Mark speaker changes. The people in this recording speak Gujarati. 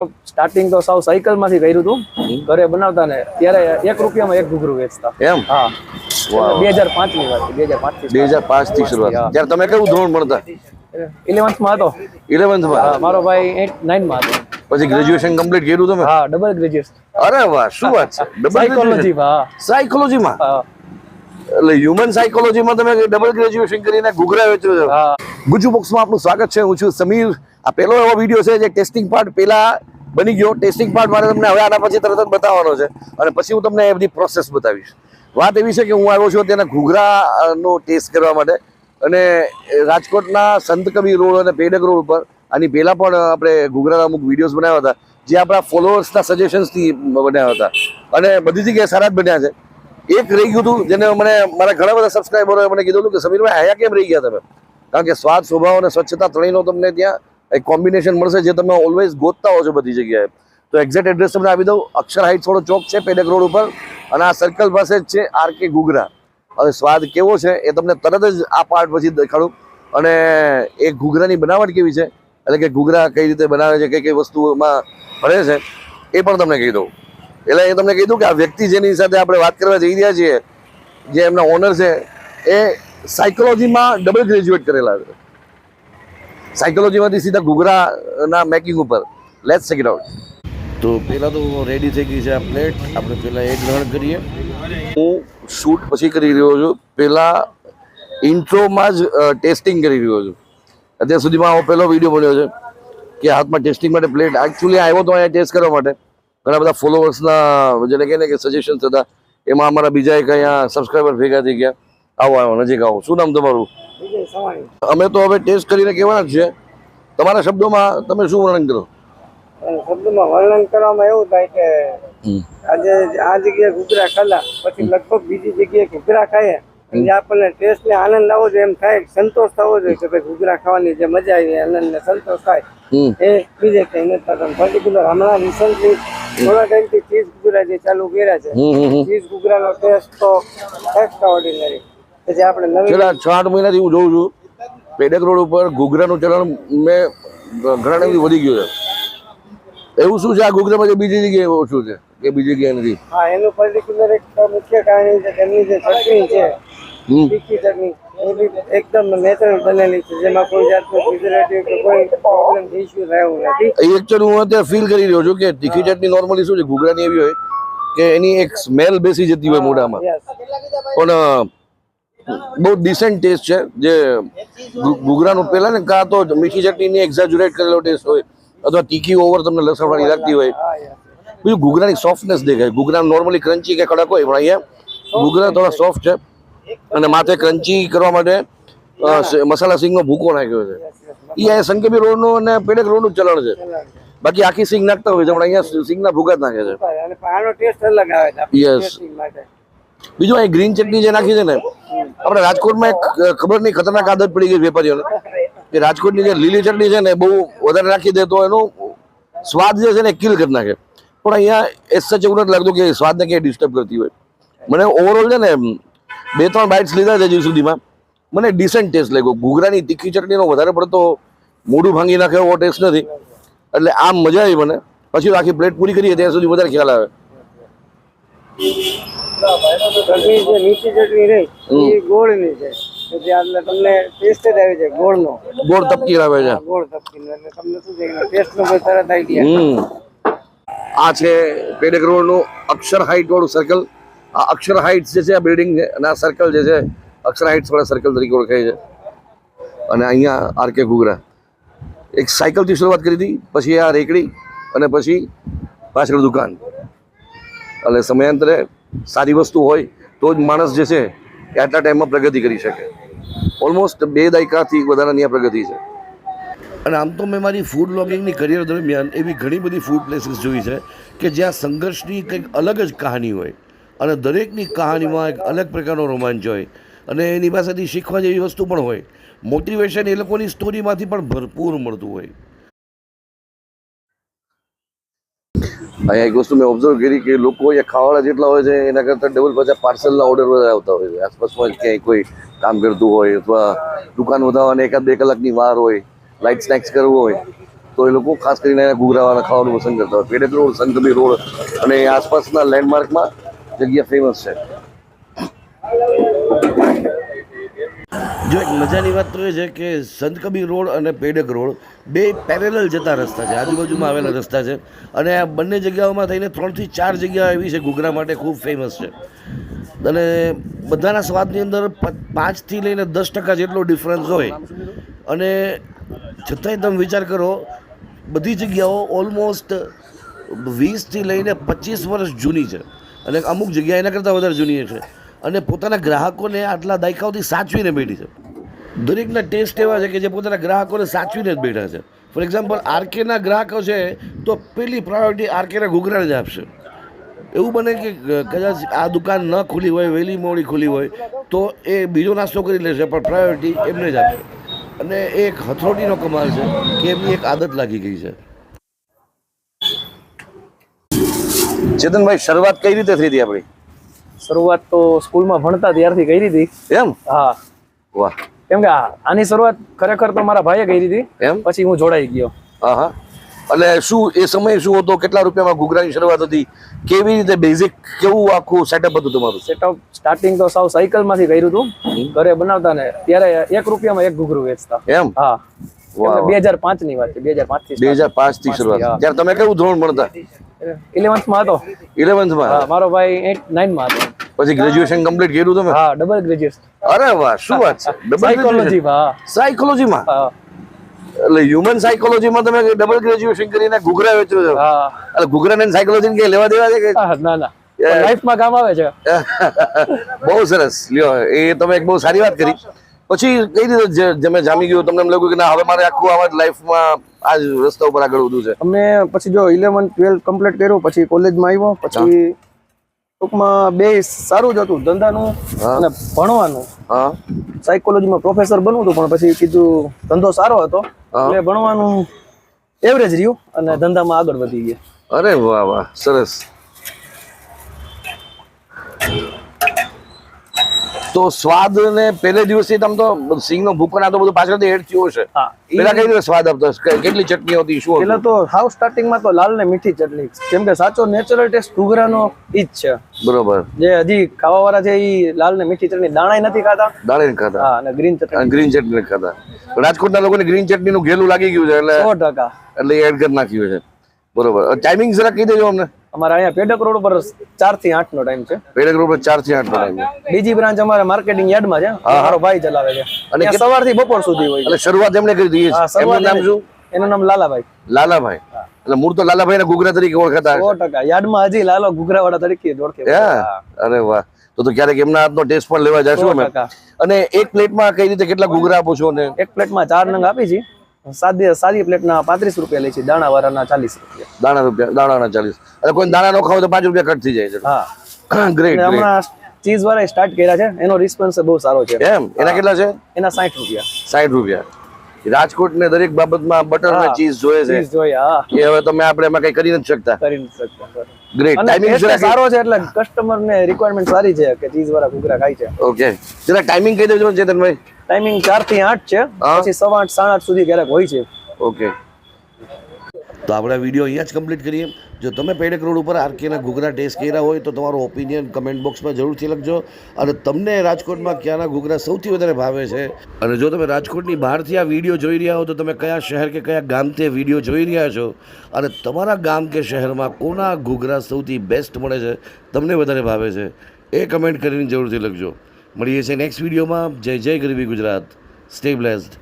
Speaker 1: સ્ટાર્ટિંગ તો સાવ સાયકલ માંથી કર્યું હતું ઘરે બનાવતા ને ત્યારે 1 રૂપિયામાં એક ઘૂઘરું વેચતા
Speaker 2: એમ
Speaker 1: હા
Speaker 2: વાહ
Speaker 1: 2005 ની વાત છે
Speaker 2: 2005 થી શરૂઆત ત્યારે તમે કેવું ધોરણ ભણતા
Speaker 1: 11th માં હતો
Speaker 2: 11th
Speaker 1: હા
Speaker 2: માં
Speaker 1: મારો ભાઈ 9 માં હતો
Speaker 2: પછી ગ્રેજ્યુએશન કમ્પ્લીટ કર્યું તમે
Speaker 1: હા ડબલ ગ્રેજ્યુએટ
Speaker 2: અરે વાહ શું વાત છે ડબલ
Speaker 1: સાયકોલોજી માં
Speaker 2: સાયકોલોજી માં
Speaker 1: હા
Speaker 2: એટલે હ્યુમન સાયકોલોજી માં તમે ડબલ ગ્રેજ્યુએશન કરીને ઘૂઘરા વેચો છો
Speaker 1: હા
Speaker 2: ગુજુ બોક્સમાં આપનું સ્વાગત છે હું છું સમીર આ પહેલો એવો વિડીયો છે જે ટેસ્ટિંગ પાર્ટ પેલા બની ગયો ટેસ્ટિંગ પાર્ટ મારે તમને હવે આના પછી તરત જ બતાવવાનો છે અને પછી હું તમને એ બધી પ્રોસેસ બતાવીશ વાત એવી છે કે હું આવ્યો છું તેના ઘૂઘરાનો ટેસ્ટ કરવા માટે અને રાજકોટના સંત કબીર રોડ અને પેડક રોડ ઉપર આની પહેલા પણ આપણે ઘૂઘરાના અમુક વિડીયોઝ બનાવ્યા હતા જે આપણા ફોલોઅર્સના સજેશન્સથી બનાવ્યા હતા અને બધી જગ્યાએ સારા જ બન્યા છે એક રહી ગયું હતું જેને મને મારા ઘણા બધા સબસ્ક્રાઈબરોએ મને કીધું હતું કે સમીરભાઈ આયા કેમ રહી ગયા તમે કારણ કે સ્વાદ સ્વભાવ અને સ્વચ્છતા ત્રણેયનો તમને ત્યાં એક કોમ્બિનેશન મળશે જે તમે ઓલવેઝ ગોતતા હો છો બધી જગ્યાએ તો એક્ઝેક્ટ એડ્રેસ તમને આપી દઉં અક્ષર હાઇટ્સ વાળો ચોક છે પેડક રોડ ઉપર અને આ સર્કલ પાસે જ છે આરકે ઘૂઘરા હવે સ્વાદ કેવો છે એ તમને તરત જ આ પાર્ટ પછી દેખાડું અને એ ઘૂઘરાની બનાવટ કેવી છે એટલે કે ઘૂઘરા કઈ રીતે બનાવે છે કઈ કઈ વસ્તુમાં ભરે છે એ પણ તમને કહી દઉં એટલે એ તમને કહી દઉં કે આ વ્યક્તિ જેની સાથે આપણે વાત કરવા જઈ રહ્યા છીએ જે એમના ઓનર છે એ સાયકોલોજીમાં ડબલ ગ્રેજ્યુએટ કરેલા છે સાયકોલોજીમાંથી સીધા ઘૂઘરાના મેકિંગ ઉપર લેટ્સ ચેક ઇટ આઉટ તો પહેલાં તો રેડી થઈ ગઈ છે આ પ્લેટ આપણે પહેલાં એક ગ્રહણ કરીએ હું શૂટ પછી કરી રહ્યો છું પહેલાં ઇન્ટ્રોમાં જ ટેસ્ટિંગ કરી રહ્યો છું અત્યાર સુધીમાં આવો પહેલો વિડીયો બન્યો છે કે હાથમાં ટેસ્ટિંગ માટે પ્લેટ એકચ્યુઅલી આવ્યો તો અહીંયા ટેસ્ટ કરવા માટે ઘણા બધા ફોલોવર્સના જેને કહે ને કે સજેશન્સ હતા એમાં અમારા બીજા એક અહીંયા સબસ્ક્રાઈબર ભેગા થઈ ગયા આવો આવો નજીક આવો શું નામ તમારું અમે તો હવે ટેસ્ટ કરીને કહેવાના જ છે તમારા શબ્દોમાં તમે શું વર્ણન કરો
Speaker 3: શબ્દમાં વર્ણન કરવામાં એવું થાય કે આજે આ જગ્યાએ ઘૂઘરા ખાધા પછી લગભગ બીજી જગ્યાએ ઘૂઘરા ખાઈએ એટલે આપણને ટેસ્ટ ને આનંદ આવવો જોઈએ એમ થાય સંતોષ થવો જોઈએ કે ભાઈ ઘૂઘરા ખાવાની જે મજા આવી આનંદ ને સંતોષ થાય એ બીજે કઈ નથી થતું પર્ટિક્યુલર હમણાં રિસન્ટલી થોડા ટાઈમથી ચીઝ ઘૂઘરા જે ચાલુ કર્યા છે ચીઝ ઘૂઘરાનો ટેસ્ટ તો એક્સ્ટ્રા ઓર્ડિનરી જે આપણે નવી
Speaker 2: છેલ્લા 6-8 મહિનાથી હું જોઉં છું પેડક રોડ ઉપર ઘૂઘરાનું ચલણ મેં ઘણા ટાઈમથી વધી ગયું છે એવું શું છે આ ઘૂઘરામાં જે બીજી જગ્યાએ ઓછું છે કે બીજી જગ્યાએ નથી
Speaker 3: હા એનું પર્ટિક્યુલર એક મુખ્ય કારણ છે કે એમની જે ચટણી છે તીખી ચટણી એ બી એકદમ નેચરલ બનેલી છે જેમાં કોઈ જાતનું પ્રિઝર્વેટિવ કે કોઈ પ્રોબ્લેમ ઇશ્યુ રહ્યું નથી
Speaker 2: એ એકચ્યુઅલી હું અત્યારે ફીલ કરી રહ્યો છું કે તીખી ચટણી નોર્મલી શું છે ઘૂઘરાની એવી હોય કે એની એક સ્મેલ બેસી જતી હોય મોઢામાં પણ બહુ ડિસેન્ટ ટેસ્ટ છે જે ઘૂઘરાનું પહેલા ને કાં તો મીઠી ચટણીની એક્ઝેજરેટ કરેલો ટેસ્ટ હોય અથવા તીખી ઓવર તમને લસણવાળી લાગતી હોય બીજું ઘૂઘરાની સોફ્ટનેસ દેખાય ઘૂઘરા નોર્મલી ક્રન્ચી કે કડક હોય પણ અહીંયા ઘૂઘરા થોડા સોફ્ટ છે અને માથે ક્રન્ચી કરવા માટે મસાલા સિંગનો ભૂકો નાખ્યો છે એ અહીંયા સંકેબી રોડનું અને પેડક રોડનું ચલણ છે બાકી આખી સિંગ નાખતા હોય છે પણ અહીંયા સિંગના ભૂકા જ નાખે છે
Speaker 3: અને આનો ટેસ્ટ અલગ આવે છે
Speaker 2: યસ બીજું અહીં ગ્રીન ચટણી જે નાખી છે ને આપણે રાજકોટમાં એક ખબર નહીં ખતરનાક આદત પડી ગઈ વેપારીઓને કે રાજકોટની જે લીલી ચટણી છે ને બહુ વધારે નાખી દે તો એનો સ્વાદ જે છે ને કિલ કરી નાખે પણ અહીંયા એ સચ એવું નથી લાગતું કે સ્વાદને ક્યાંય ડિસ્ટર્બ કરતી હોય મને ઓવરઓલ છે ને 2-3 બાઇટ્સ લીધા છે હજી સુધીમાં મને ડિસેન્ટ ટેસ્ટ લાગ્યો ઘૂઘરાની તીખી ચટણીનો વધારે પડતો મોઢું ભાંગી નાખે એવો ટેસ્ટ નથી એટલે આમ મજા આવી મને પછી આખી પ્લેટ પૂરી કરીએ ત્યાં સુધી વધારે ખ્યાલ આવે
Speaker 3: ચટણી જે મીઠી ચટણી રહી એ ગોળની છે જે એટલે તમને ટેસ્ટ જ આવી જાય ગોળનો
Speaker 2: ગોળ તપકી આવે છે
Speaker 3: ગોળ તપકીનો એટલે તમને શું છે ટેસ્ટનો કોઈ તરત આઈડિયા
Speaker 2: આ છે પેડક રોડનું અક્ષર હાઇટ વાળું સર્કલ આ અક્ષર હાઇટ્સ જે છે આ બિલ્ડિંગ છે અને આ સર્કલ જે છે અક્ષર હાઇટ્સ વાળા સર્કલ તરીકે ઓળખાય છે અને અહીંયા આરકે ઘૂઘરા એક સાયકલથી શરૂઆત કરી હતી પછી આ રેકડી અને પછી પાછળ દુકાન એટલે સમયાંતરે સારી વસ્તુ હોય તો જ માણસ જે છે એ આટલા ટાઈમમાં પ્રગતિ કરી શકે ઓલમોસ્ટ 2 દાયકાથી વધારાની આ પ્રગતિ છે અને આમ તો મેં મારી ફૂડ બ્લોગિંગની કરિયર દરમિયાન એવી ઘણી બધી ફૂડ પ્લેસીસ જોઈ છે કે જ્યાં સંઘર્ષની કંઈક અલગ જ કહાની હોય અને દરેકની કહાનીમાં એક અલગ પ્રકારનો રોમાંચ હોય અને એની પાસેથી શીખવા જેવી વસ્તુ પણ હોય મોટિવેશન એ લોકોની સ્ટોરીમાંથી પણ ભરપૂર મળતું હોય અહીંયા એક વસ્તુ મેં ઓબ્ઝર્વ કરી કે લોકો અહીંયા ખાવાળા જેટલા હોય છે એના કરતાં ડબલ પાછા પાર્સલના ઓર્ડર વધારે આવતા હોય છે આસપાસમાં ક્યાંય કોઈ કામ કરતું હોય અથવા દુકાન વધારવાની 1-2 કલાકની વાર હોય લાઇટ સ્નેક્સ કરવું હોય તો તો એ લોકો ખાસ કરીને ઘૂઘરાવાળા ખાવાનું પસંદ કરતા હોય. પેડક રોડ, સંતકબીર રોડ અને આસપાસના લેન્ડમાર્કમાં જગ્યા ફેમસ છે. જો એક મજાની વાત તો એ છે કે સંત કબીર રોડ અને પેડક રોડ બે પેરેલલ જતા રસ્તા છે, આજુબાજુમાં આવેલા રસ્તા છે, અને આ બંને જગ્યાઓમાં થઈને 3 થી 4 જગ્યા એવી છે ઘૂઘરા માટે ખૂબ ફેમસ છે. અને બધાના સ્વાદની અંદર 5 થી લઈને 10% જેટલો ડિફરન્સ હોય. અને છતાંય તમે વિચાર કરો, બધી જગ્યાઓ ઓલમોસ્ટ 20 થી લઈને 25 વર્ષ જૂની છે, અને અમુક જગ્યા એના કરતાં વધારે જૂની છે, અને પોતાના ગ્રાહકોને આટલા દાયકાઓથી સાચવીને બેઠી છે. દરેકના ટેસ્ટ એવા છે કે જે પોતાના ગ્રાહકોને સાચવીને જ બેઠા છે. ફોર એક્ઝામ્પલ આરકેના ગ્રાહકો છે તો પહેલી પ્રાયોરિટી આરકેના ઘૂઘરાને જ આપશે. એવું બને કે કદાચ આ દુકાન ન ખુલી હોય, વહેલી મોડી ખુલી હોય, તો એ બીજો નાસ્તો કરી લેશે, પણ પ્રાયોરિટી એમને જ આપશે. અને એ એક હથોટીનો કમાલ છે કે એમની એક આદત લાગી ગઈ છે. ચેતનભાઈ, શરૂઆત કઈ રીતે થઈ હતી આપણી?
Speaker 1: શરૂઆત તો સ્કૂલમાં ભણતા ત્યારથી કરી હતી.
Speaker 2: એમ?
Speaker 1: હા.
Speaker 2: વાહ.
Speaker 1: કેમ કે આની શરૂઆત ખરેખર તો મારા ભાઈએ કરી હતી,
Speaker 2: એમ?
Speaker 1: પછી હું જોડાઈ ગયો.
Speaker 2: હા હા. એટલે શું એ સમય શું હતો, કેટલા રૂપિયામાં ઘૂઘરાની શરૂઆત હતી, કેવી રીતે બેઝિક કેવું આખું સેટઅપ હતું તમારું?
Speaker 1: સેટઅપ સ્ટાર્ટિંગ તો સાવ સાયકલમાંથી કર્યું હતું. ઘરે બનાવતા ને ત્યારે 1 રૂપિયામાં 1 ઘૂઘરું વેચતા.
Speaker 2: એમ?
Speaker 1: હા.
Speaker 2: વાહ.
Speaker 1: 2005 ની વાત છે.
Speaker 2: 2005 થી શરૂઆત. ત્યારે તમે કેવું ધોરણ ભણતા?
Speaker 1: 11th માં હતો.
Speaker 2: 11th માં?
Speaker 1: હા, મારો ભાઈ 9 માં હતો.
Speaker 2: પછી ગ્રેજ્યુએશન કમ્પ્લીટ કર્યું તમે?
Speaker 1: હા, ડબલ ગ્રેજ્યુએશન.
Speaker 2: અરે વાહ, શું વાત છે!
Speaker 1: સાયકોલોજી માં.
Speaker 2: સાયકોલોજીમાં?
Speaker 1: હા.
Speaker 2: એટલે હ્યુમન સાયકોલોજીમાં તમે ડબલ ગ્રેજ્યુએશન કરીને ઘૂઘરા વેચો છો?
Speaker 1: હા.
Speaker 2: એટલે ઘૂઘરાને સાયકોલોજી કે લેવા દેવા છે કે?
Speaker 1: ના ના, લાઈફમાં કામ આવે છે.
Speaker 2: બહુ સરસ. લ્યો, એ તમે એક બહુ સારી વાત કરી. પછી કઈ રીતે તમે જામી ગયું, તમને એમ લાગ્યું કે ના હવે મારે આખું આવા લાઈફમાં આ જ રસ્તા ઉપર આગળ વધવું છે?
Speaker 1: અમે પછી જો 11-12 કમ્પ્લીટ કર્યું, પછી કોલેજમાં આવ્યો, પછી ટૂંકમાં બે સારું જ હતું, ધંધાનું અને ભણવાનું.
Speaker 2: હા.
Speaker 1: સાયકોલોજીમાં પ્રોફેસર બનવું હતું, પણ પછી કીધું ધંધો સારો હતો એટલે ભણવાનું એવરેજ રહ્યું અને ધંધામાં આગળ વધી ગયા.
Speaker 2: અરે વાહ વાહ, સરસ. તો સ્વાદ ને પહેલે દિવસે તમે તો સિંગનો ભૂકો ના તો બધું પાછળથી એડ થયો છે.
Speaker 1: હા.
Speaker 2: પેલા કઈ રીતે સ્વાદ આપતો? કેટલી ચટણી હતી, શું
Speaker 1: પેલા તો હાવ સ્ટાર્ટિંગમાં તો લાલ ને મીઠી ચટણી, કેમ કે સાચો નેચરલ ટેસ્ટ ઘૂઘરાનો ઈ જ છે.
Speaker 2: બરોબર.
Speaker 1: જે હજી ખાવા વાળા છે ઈ લાલ ને મીઠી ચટણી દાણાય નથી ખાતા.
Speaker 2: દાળે ખાતા?
Speaker 1: હા, અને ગ્રીન ચટણી.
Speaker 2: ગ્રીન ચટણી ખાતા. રાજકોટના લોકોને ગ્રીન ચટણી નું ઘેલું લાગી ગયું છે, એટલે
Speaker 1: 100%.
Speaker 2: એટલે એડ કરી નાખ્યું છે. બરોબર. ટાઈમિંગ જરા કહી દેજો અમને.
Speaker 1: અમારા અહીંયા પેડક રોડ ઉપર 4 થી 8 નો ટાઈમ છે.
Speaker 2: પેડક રોડ પર 4 થી 8 નો ટાઈમ છે.
Speaker 1: બીજી બ્રાન્ચ અમારા માર્કેટિંગ યાર્ડમાં છે, મારો ભાઈ ચલાવે છે, અને સવારથી બપોર સુધી હોય.
Speaker 2: એટલે શરૂઆત એમણે કરી હતી. એમનું નામ શું?
Speaker 1: એનું નામ લાલાભાઈ.
Speaker 2: લાલાભાઈ. એટલે મૂળ તો લાલાભાઈ ના ઘૂઘરા તરીકે ઓળખાતા?
Speaker 1: 100%. યાર્ડમાં હજી લાલો ઘૂઘરા વાળા તરીકે જ ઓળખે.
Speaker 2: અરે વાહ. તો ક્યારેક એમના હાથનો ટેસ્ટ પણ લેવા જશું અમે. અને એક પ્લેટમાં કઈ રીતે કેટલા ઘૂઘરા આપો છો? ને
Speaker 1: એક પ્લેટમાં 4 નંગ આપી છે. સાદી પ્લેટના 35 રૂપિયા લે છે, દાણા વાળાના 40 રૂપિયા.
Speaker 2: દાણાના 40. એટલે કોઈ દાણા નો ખાવ તો 5 રૂપિયા કટ થઈ જાય છે.
Speaker 1: હા.
Speaker 2: ગ્રેટ.
Speaker 1: હમણાં ચીઝ વાળા સ્ટાર્ટ કર્યા છે, એનો રિસ્પોન્સ બહુ સારો છે.
Speaker 2: એમ? એના કેટલા છે?
Speaker 1: એના 60 રૂપિયા.
Speaker 2: 60 રૂપિયા. રાજકોટ ને દરેક બાબતમાં બટર ને ચીઝ જોઈએ છે.
Speaker 1: ચીઝ જોઈએ. હા.
Speaker 2: એ હવે તમે આપણે એમાં કઈ કરી નથી શકતા.
Speaker 1: કરી નથી શકતા.
Speaker 2: ગ્રેટ. ટાઈમિંગ
Speaker 1: સારો છે એટલે કસ્ટમર ને રિક્વાયરમેન્ટ સારી છે કે ચીઝ વાળા ઘૂઘરા ખાય છે.
Speaker 2: ઓકે. જરા ટાઈમિંગ કહી દેજો ચેતનભાઈ.
Speaker 1: ટાઈમિંગ 4 થી 8 છે, પછી 8:30 8:30 સુધી ક્યારેક હોય છે.
Speaker 2: ઓકે. તો આપણે વિડીયો અહીંયા જ કમ્પ્લીટ કરીએ. જો તમે પેડક રોડ ઉપર આરકેના ઘૂઘરા ટેસ્ટ કર્યા હોય તો તમારો ઓપિનિયન કમેન્ટ બોક્સમાં જરૂરથી લખજો. અને તમને રાજકોટમાં ક્યાંના ઘૂઘરા સૌથી વધારે ભાવે છે, અને જો તમે રાજકોટની બહારથી આ વિડીયો જોઈ રહ્યા હો તો તમે કયા શહેર કે કયા ગામથી વિડીયો જોઈ રહ્યા છો, અને તમારા ગામ કે શહેરમાં કોના ઘૂઘરા સૌથી બેસ્ટ મળે છે, તમને વધારે ભાવે છે, એ કમેન્ટ કરીને જરૂરથી લખજો. મળીએ છીએ નેક્સ્ટ વિડીયોમાં. જય જય ગરવી ગુજરાત. Stay blessed.